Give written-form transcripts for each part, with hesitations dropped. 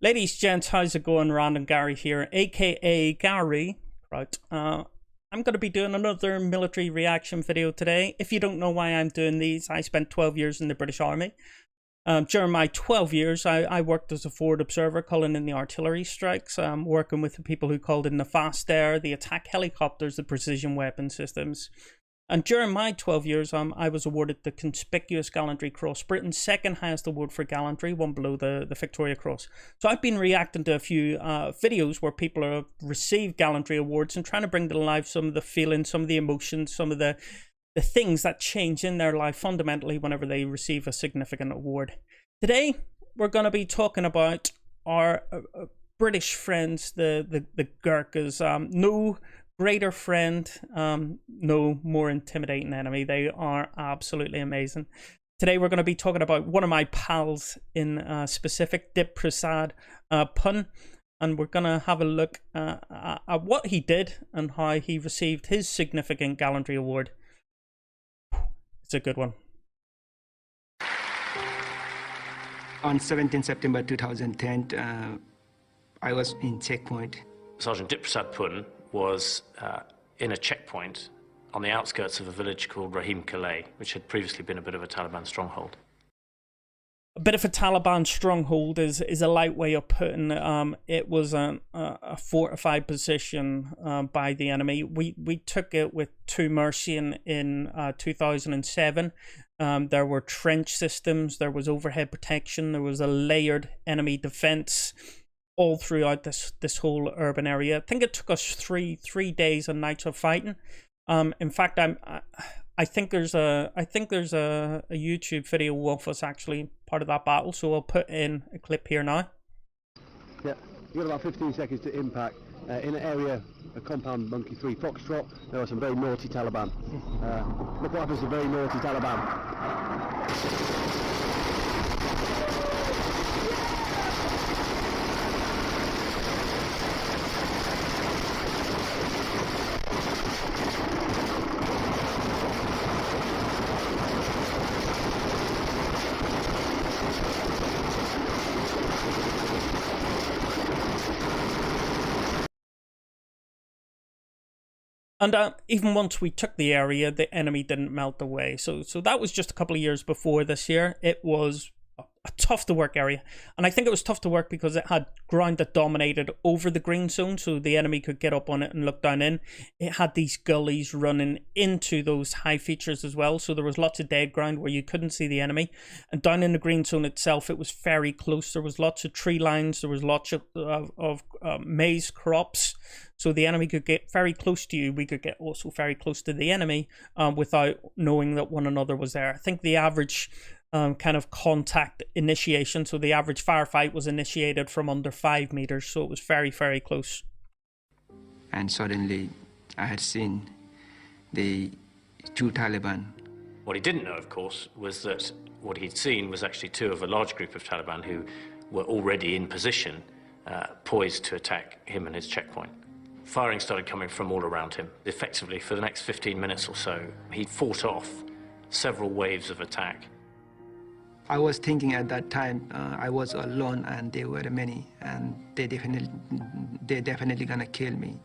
Ladies, gents, how's it going? Random Gary here, aka Gary. Right. I'm going to be doing another military reaction video today. If you don't know why I'm doing these, I spent 12 years in the British Army. During my 12 years, I worked as a forward observer, calling in the artillery strikes, working with the people who called in the fast air, the attack helicopters, the precision weapon systems. And during my 12 years, I was awarded the Conspicuous Gallantry Cross, Britain's second highest award for gallantry, one below the Victoria Cross. So I've been reacting to a few videos where people have received gallantry awards and trying to bring to life some of the feelings, some of the emotions, some of the things that change in their life fundamentally whenever they receive a significant award. Today, we're going to be talking about our British friends, the Gurkhas. No greater friend, no more intimidating enemy. They are absolutely amazing. Today we're going to be talking about one of my pals in specific, Prasad Pun, and we're going to have a look at what he did and how he received his significant gallantry award. It's a good one. On 17 September 2010, I was in checkpoint. Sergeant Prasad Pun was in a checkpoint on the outskirts of a village called Rahim Kalay, which had previously been a bit of a Taliban stronghold. A bit of a Taliban stronghold is a light way of putting it. Was a fortified position by the enemy. We took it with two Mercian in 2007. There were trench systems, there was overhead protection, there was a layered enemy defense all throughout this whole urban area. I think it took us three days and nights of fighting. In fact, I think there's a YouTube video of us actually part of that battle, so I'll put in a clip here now. Yeah, you got about 15 seconds to impact in an area, a compound Monkey 3 Foxtrot. There are some very naughty Taliban. Look what happens to very naughty Taliban. And even once we took the area, the enemy didn't melt away. So that was just a couple of years before this year. It was a tough to work area. And I think it was tough to work because it had ground that dominated over the green zone, so the enemy could get up on it and look down in. It had these gullies running into those high features as well, so there was lots of dead ground where you couldn't see the enemy. And down in the green zone itself, it was very close. There was lots of tree lines, there was lots of maize crops, so the enemy could get very close to you. We could get also very close to the enemy without knowing that one another was there. I think the average kind of contact initiation, so the average firefight was initiated from under 5 meters, so it was very, very close. And suddenly I had seen the two Taliban. What he didn't know, of course, was that what he'd seen was actually two of a large group of Taliban who were already in position, poised to attack him and his checkpoint. Firing started coming from all around him. Effectively, for the next 15 minutes or so, he fought off several waves of attack. I was thinking at that time I was alone and there were many, and they're definitely gonna kill me.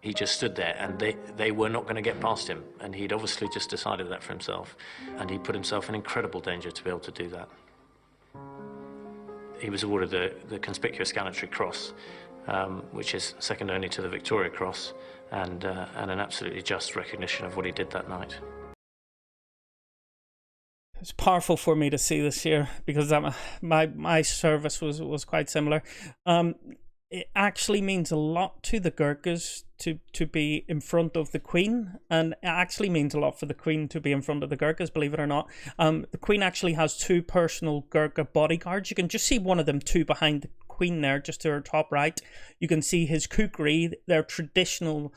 He just stood there and they were not going to get past him, and he'd obviously just decided that for himself, and he put himself in incredible danger to be able to do that. He was awarded the Conspicuous Gallantry Cross, which is second only to the Victoria Cross, and an absolutely just recognition of what he did that night. It's powerful for me to see this here because my service was quite similar. It actually means a lot to the Gurkhas to be in front of the Queen, and it actually means a lot for the Queen to be in front of the Gurkhas, believe it or not. The Queen actually has two personal Gurkha bodyguards. You can just see one of them, two behind the Queen there, just to her top right. You can see his kukri, their traditional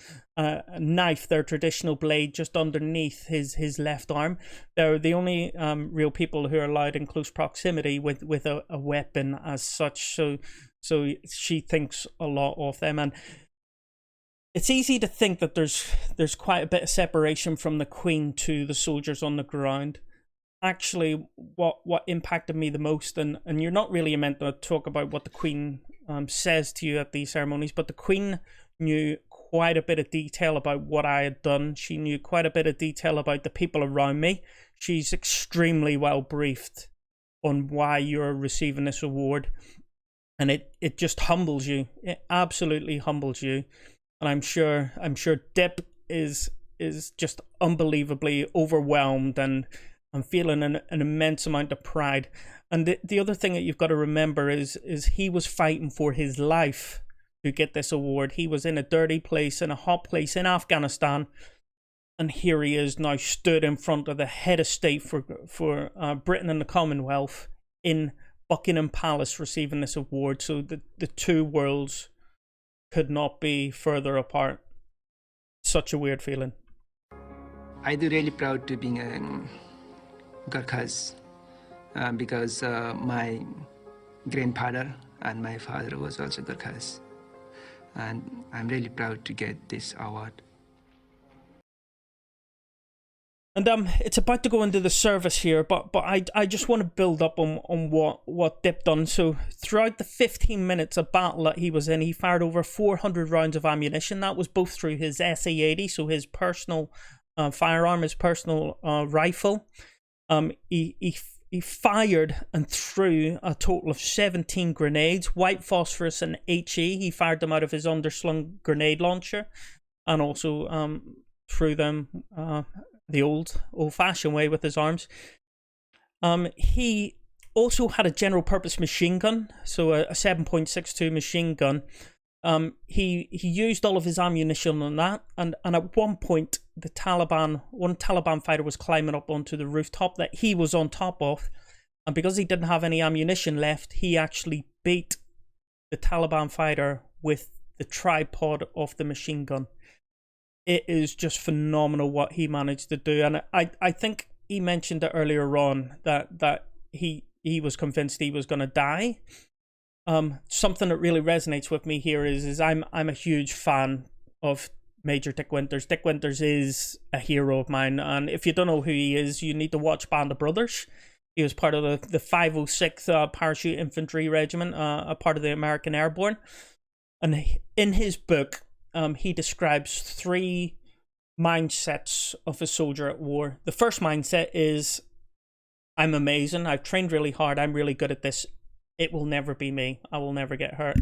knife, their traditional blade, just underneath his left arm. They're the only real people who are allowed in close proximity with a weapon as such. So she thinks a lot of them, and it's easy to think that there's quite a bit of separation from the Queen to the soldiers on the ground. Actually, what impacted me the most, and you're not really meant to talk about what the Queen says to you at these ceremonies, but the Queen knew quite a bit of detail about what I had done. She knew quite a bit of detail about the people around me. She's extremely well briefed on why you're receiving this award, and it just humbles you. It absolutely humbles you. And I'm sure Dip is just unbelievably overwhelmed and I'm feeling an immense amount of pride. And the other thing that you've got to remember is he was fighting for his life to get this award. He was in a dirty place, in a hot place in Afghanistan, and here he is now stood in front of the head of state for Britain and the Commonwealth in Buckingham Palace receiving this award. So the two worlds could not be further apart. Such a weird feeling. I do really proud to being a Gurkhas because my grandfather and my father was also Gurkhas, and I'm really proud to get this award. And it's about to go into the service here, but I just want to build up on what Dip done. So throughout the 15 minutes of battle that he was in, he fired over 400 rounds of ammunition. That was both through his SA-80, so his personal firearm, his personal rifle. He fired and threw a total of 17 grenades, white phosphorus and HE. He fired them out of his underslung grenade launcher, and also threw them the old-fashioned way with his arms. He also had a general purpose machine gun, so a 7.62 machine gun. He used all of his ammunition on that, and at one point one Taliban fighter was climbing up onto the rooftop that he was on top of, and because he didn't have any ammunition left, he actually beat the Taliban fighter with the tripod of the machine gun. It is just phenomenal what he managed to do, and I think he mentioned it earlier on that he was convinced he was going to die. Something that really resonates with me here is I'm a huge fan of Major Dick Winters. Dick Winters is a hero of mine, and if you don't know who he is, you need to watch Band of Brothers. He was part of the 506th Parachute Infantry Regiment, a part of the American Airborne. And in his book, he describes 3 mindsets of a soldier at war. The first mindset is, I'm amazing, I've trained really hard, I'm really good at this, it will never be me, I will never get hurt.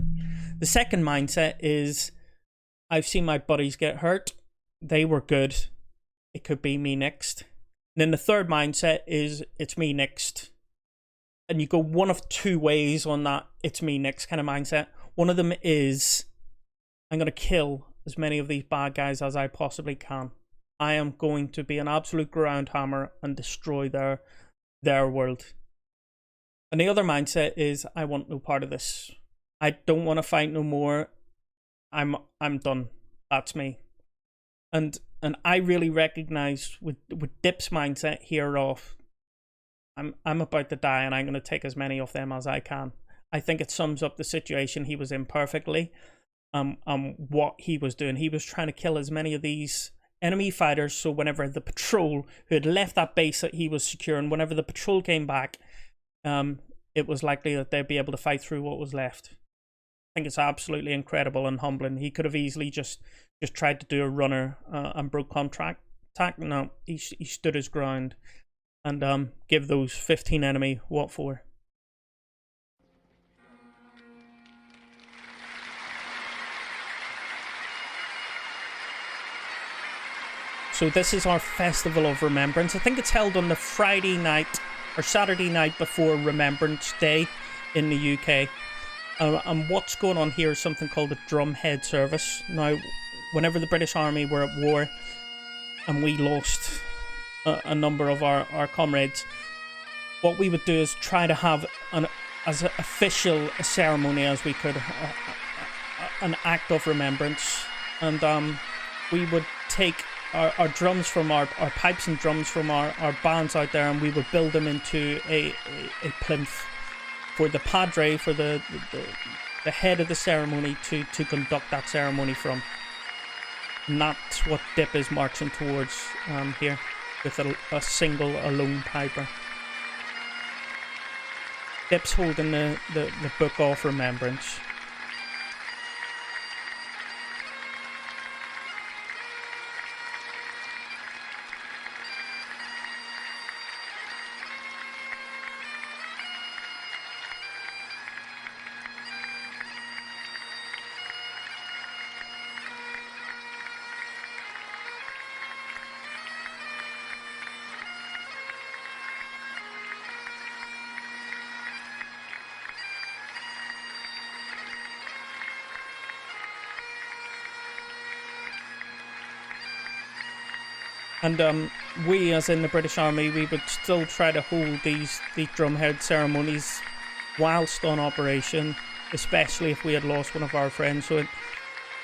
The second mindset is, I've seen my buddies get hurt, they were good, it could be me next. And then the third mindset is, it's me next. And you go one of 2 ways on that it's me next kind of mindset. One of them is, I'm going to kill as many of these bad guys as I possibly can. I am going to be an absolute ground hammer and destroy their world. And the other mindset is, I want no part of this. I don't want to fight no more. I'm done. That's me. And I really recognize with Dip's mindset here of, I'm about to die and I'm going to take as many of them as I can. I think it sums up the situation he was in perfectly. What he was doing. He was trying to kill as many of these enemy fighters, so whenever the patrol who had left that base that he was securing, whenever the patrol came back, it was likely that they'd be able to fight through what was left. I think it's absolutely incredible and humbling. He could have easily just tried to do a runner and broke contact. No, he stood his ground and give those 15 enemy what for. So this is our Festival of Remembrance. I think it's held on the Friday night or Saturday night before Remembrance Day in the UK. And what's going on here is something called a drumhead service. Now, whenever the British Army were at war and we lost a number of our comrades, what we would do is try to have as official a ceremony as we could, an act of remembrance. And we would take our drums from our pipes and drums from our bands out there, and we would build them into a plinth for the padre, for the head of the ceremony to conduct that ceremony from. And that's what Dip is marching towards here, with a single alone piper. Dip's holding the book of remembrance. And we, as in the British Army, we would still try to hold these drumhead ceremonies whilst on operation, especially if we had lost one of our friends. So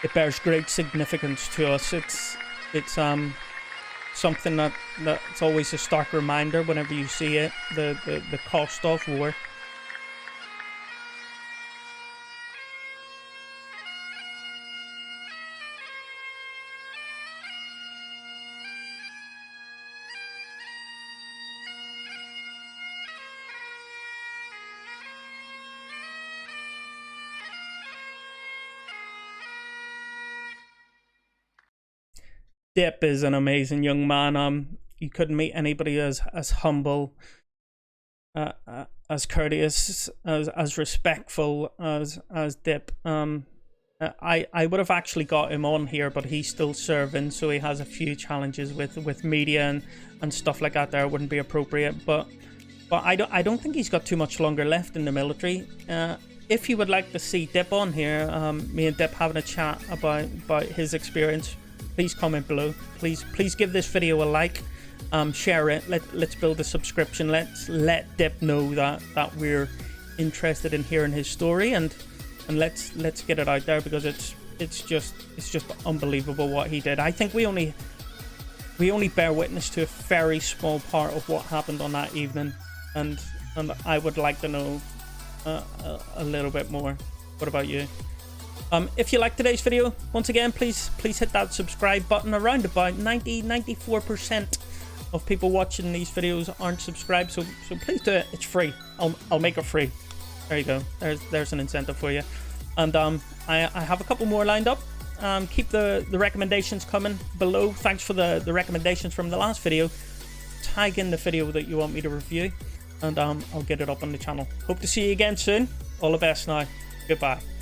it bears great significance to us. It's something that's always a stark reminder whenever you see it, the cost of war. Dip is an amazing young man. You couldn't meet anybody as humble, as courteous, as respectful as Dip. I would have actually got him on here, but he's still serving, so he has a few challenges with media and stuff like that. There wouldn't be appropriate, but I don't think he's got too much longer left in the military. If you would like to see Dip on here, me and Dip having a chat about his experience, please comment below. Please give this video a like, share it. Let's build a subscription. Let's let Dip know that we're interested in hearing his story, and let's get it out there, because it's just unbelievable what he did. I think we only bear witness to a very small part of what happened on that evening, and I would like to know a little bit more. What about you? If you like today's video, once again, please hit that subscribe button. Around about 94% of people watching these videos aren't subscribed, so please do it. It's free. I'll make it free. There you go. There's an incentive for you. And I have a couple more lined up. Keep the recommendations coming below. Thanks for the recommendations from the last video. Tag in the video that you want me to review, and I'll get it up on the channel. Hope to see you again soon. All the best now. Goodbye.